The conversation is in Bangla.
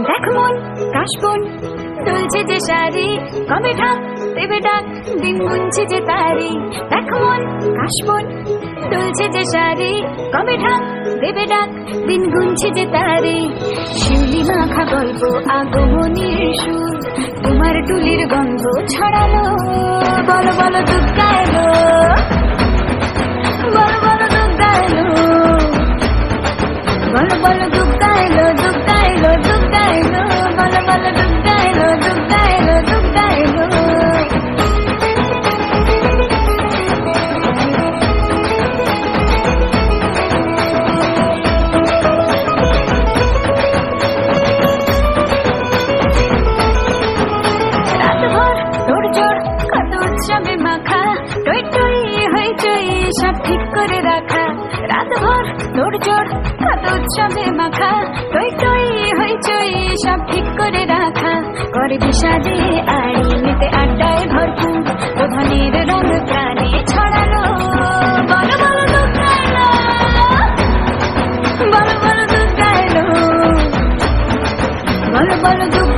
দেখ মন কাশবন দুলছে যে শাড়ি, কবে ঢাক দেবে ডাক, দিন গুনছে যে তারি। দেখ মন কাশবন দুলছে যে শাড়ি, কবে ঢাক দেবে ডাক, দিন গুনছে যে তারি। শিউলি মাখা গল্প আগমনীর সুর, তোমার টুলির গন্ধ ছড়ালো। বলো বলো দুর্গা এলো, বলো বলো দুর্গা এলো, বলো বলো দুর্গা এলো, দুর্গা এলো, দুর্গা এলো, বলো বলো দুর্গা এলো, দুর্গা এলো, দুর্গা এলো। রাতভর তোড়জোড় কত উৎসবে মাখা, টই টই হইচই সব ঠিক করে রাখা। রাতভর তোড়জোড় কত উৎসবে মাখা, টই টই হইচই সব ঠিক করে রাখা। করে বিষাদে আড়ি মেতে আড্ডায় ভরপুর, প্রধানের রং প্রাণে ছড়ালো। বলো বলো দুর্গা এলো, বলো বলো দুর্গা এলো, বলো বলো দুর্গা